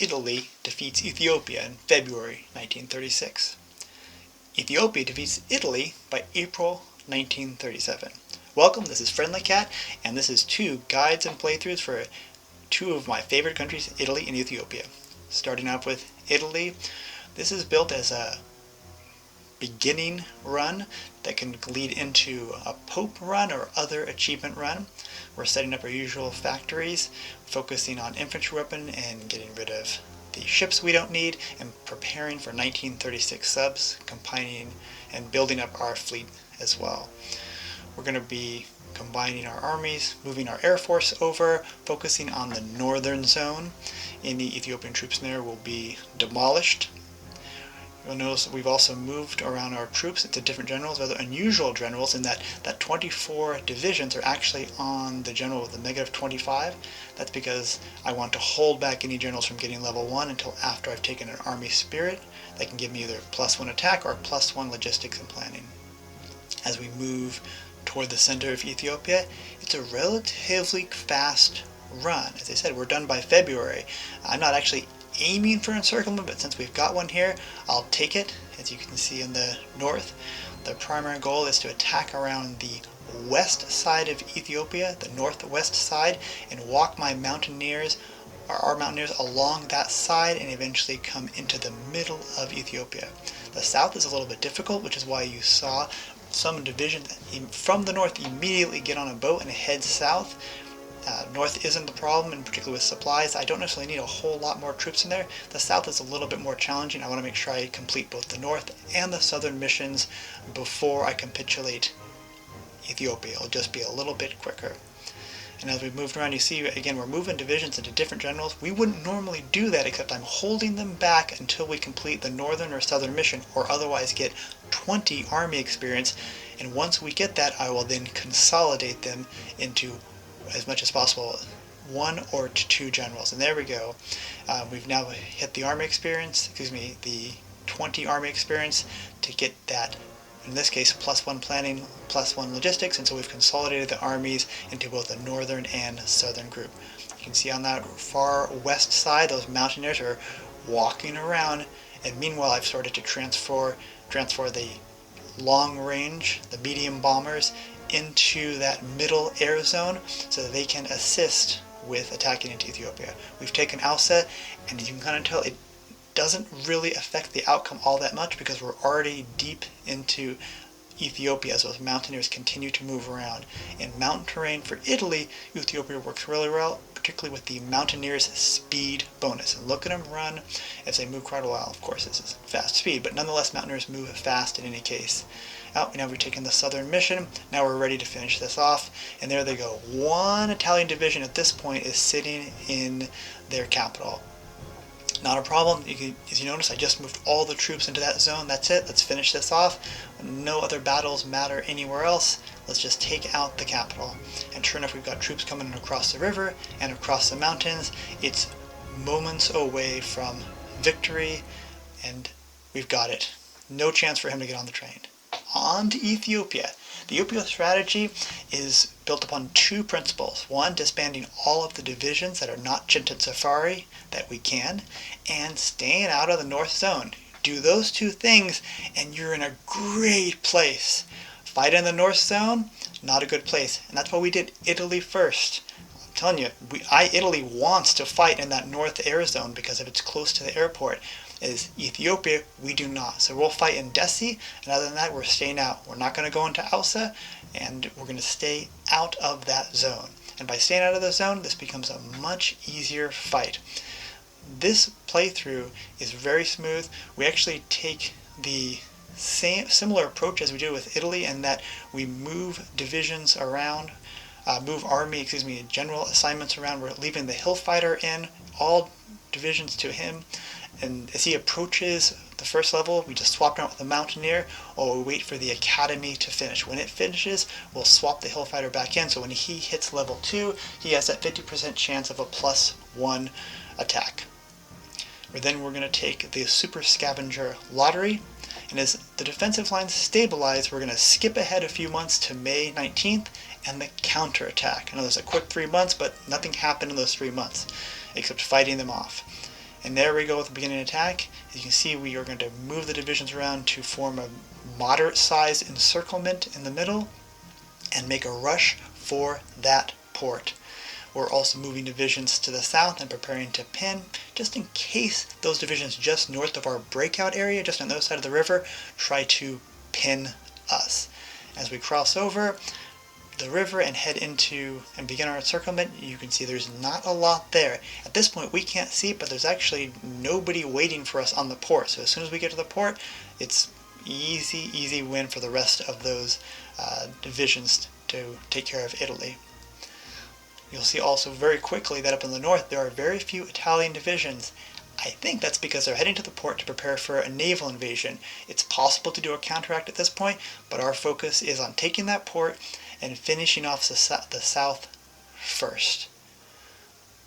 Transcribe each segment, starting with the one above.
Italy defeats Ethiopia in February 1936. Ethiopia defeats Italy by April 1937. Welcome, this is Friendly Cat, and this is two guides and playthroughs for two of my favorite countries, Italy and Ethiopia. Starting off with Italy, this is built as a beginning run that can lead into a Pope run or other achievement run. We're setting up our usual factories, focusing on infantry weapon and getting rid of the ships we don't need, and preparing for 1936 subs, combining and building up our fleet as well. We're going to be combining our armies, moving our air force over, focusing on the northern zone. Any Ethiopian troops there will be demolished. You'll notice we've also moved around our troops into different generals, rather unusual generals, in that 24 divisions are actually on the general with a -25. That's because I want to hold back any generals from getting level 1 until after I've taken an army spirit that can give me either +1 attack or +1 logistics and planning. As we move toward the center of Ethiopia, it's a relatively fast run. As I said, we're done by February. I'm not actually aiming for encirclement, but since we've got one here, I'll take it. As you can see in the north, the primary goal is to attack around the west side of Ethiopia, the northwest side, and walk my mountaineers, or our mountaineers, along that side and eventually come into the middle of Ethiopia. The south is a little bit difficult, which is why you saw some divisions from the north immediately get on a boat and head south. North isn't the problem, and particularly with supplies. I don't necessarily need a whole lot more troops in there. The south is a little bit more challenging. I want to make sure I complete both the north and the southern missions before I capitulate Ethiopia. It'll just be a little bit quicker. And as we've moved around, you see, again, we're moving divisions into different generals. We wouldn't normally do that, except I'm holding them back until we complete the northern or southern mission, or otherwise get 20 army experience. And once we get that, I will then consolidate them into, as much as possible, 1 or 2 generals. And there we go. We've now hit the army experience, the 20 army experience to get that, in this case, +1 planning, +1 logistics, and so we've consolidated the armies into both the northern and southern group. You can see on that far west side, those mountaineers are walking around, and meanwhile I've started to transfer the long range, the medium bombers, into that middle air zone so that they can assist with attacking into Ethiopia. We've taken Alsa, and you can kind of tell it doesn't really affect the outcome all that much because we're already deep into Ethiopia as those mountaineers continue to move around. In mountain terrain for Italy, Ethiopia works really well, particularly with the mountaineers' speed bonus. And look at them run as they move quite a while. Of course, this is fast speed, but nonetheless, mountaineers move fast in any case. Now we've taken the southern mission. Now we're ready to finish this off. And there they go. One Italian division at this point is sitting in their capital. Not a problem. As you notice, I just moved all the troops into that zone. That's it. Let's finish this off. No other battles matter anywhere else. Let's just take out the capital. And sure enough, we've got troops coming in across the river and across the mountains. It's moments away from victory, and we've got it. No chance for him to get on the train. On to Ethiopia. The Ethiopia strategy is built upon 2 principles. One, disbanding all of the divisions that are not Chintan Safari that we can, and staying out of the north zone. Do those 2 things and you're in a great place. Fight in the north zone, not a good place. And that's why we did Italy first. I'm telling you, Italy wants to fight in that north air zone because if it's close to the airport. Is Ethiopia, we do not. So we'll fight in Desi, and other than that, we're staying out. We're not going to go into Alsa, and we're going to stay out of that zone. And by staying out of the zone, this becomes a much easier fight. This playthrough is very smooth. We actually take the similar approach as we did with Italy, in that we move divisions around, general assignments around. We're leaving the hill fighter in, all divisions to him. And as he approaches the first level, we just swap out with the mountaineer, or we wait for the academy to finish. When it finishes, we'll swap the hill fighter back in, so when he hits level 2, he has that 50% chance of a +1 attack. Then we're going to take the super scavenger lottery, and as the defensive lines stabilize, we're going to skip ahead a few months to May 19th and the counterattack. I know there's a quick 3 months, but nothing happened in those 3 months except fighting them off. And there we go with the beginning attack. As you can see, we are going to move the divisions around to form a moderate-sized encirclement in the middle and make a rush for that port. We're also moving divisions to the south and preparing to pin, just in case those divisions just north of our breakout area, just on the other side of the river, try to pin us. As we cross over the river and head into and begin our encirclement, you can see there's not a lot there. At this point we can't see, but there's actually nobody waiting for us on the port. So as soon as we get to the port, it's easy win for the rest of those divisions to take care of Italy. You'll see also very quickly that up in the north there are very few Italian divisions. I think that's because they're heading to the port to prepare for a naval invasion. It's possible to do a counteract at this point, but our focus is on taking that port and finishing off the south first.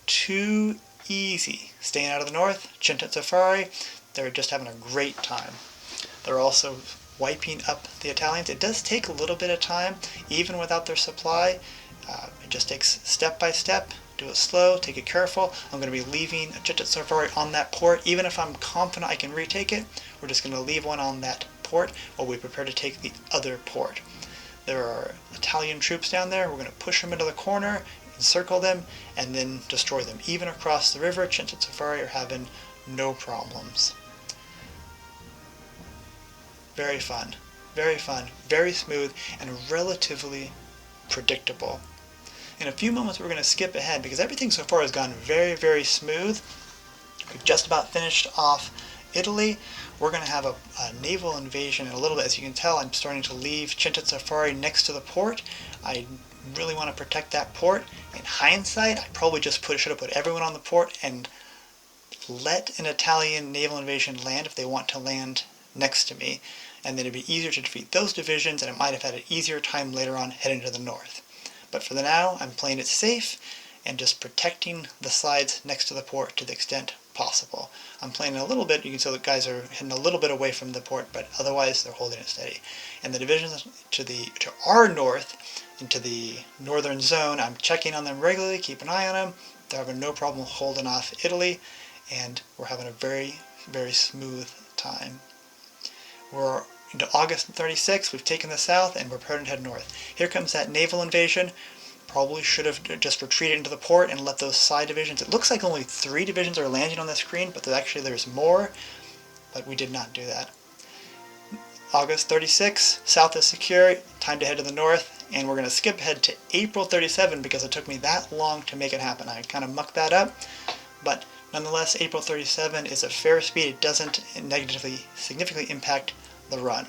Too easy. Staying out of the north, Cinque Safari, they're just having a great time. They're also wiping up the Italians. It does take a little bit of time, even without their supply. It just takes step by step. Do it slow, take it careful. I'm going to be leaving a Cinque Safari on that port. Even if I'm confident I can retake it, we're just going to leave one on that port while we prepare to take the other port. There are Italian troops down there. We're going to push them into the corner, encircle them, and then destroy them. Even across the river, Cinque Safari are having no problems. Very fun, very smooth, and relatively predictable. In a few moments we're going to skip ahead because everything so far has gone very smooth. We've just about finished off Italy. We're going to have a naval invasion in a little bit. As you can tell, I'm starting to leave Cinque Safari next to the port. I really want to protect that port. In hindsight, I probably just should have put everyone on the port and let an Italian naval invasion land if they want to land next to me. And then it'd be easier to defeat those divisions, and it might have had an easier time later on heading to the north. But for the now, I'm playing it safe and just protecting the sides next to the port to the extent possible. I'm playing a little bit, you can see the guys are heading a little bit away from the port, but otherwise they're holding it steady. And the divisions to our north, into the northern zone, I'm checking on them regularly, keep an eye on them. They're having no problem holding off Italy, and we're having a very smooth time. We're into August 36th, we've taken the south, and we're preparing to head north. Here comes that naval invasion. Probably should have just retreated into the port and let those side divisions. It looks like only 3 divisions are landing on the screen, but there's more, but we did not do that. August 36, south is secure, time to head to the north, and we're going to skip ahead to April 37 because it took me that long to make it happen. I kind of mucked that up, but nonetheless, April 37 is a fair speed. It doesn't significantly impact the run.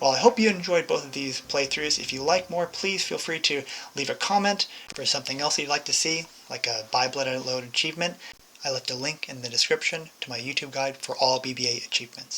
Well, I hope you enjoyed both of these playthroughs. If you like more, please feel free to leave a comment for something else you'd like to see, like a Buy Blood Load achievement. I left a link in the description to my YouTube guide for all BBA achievements.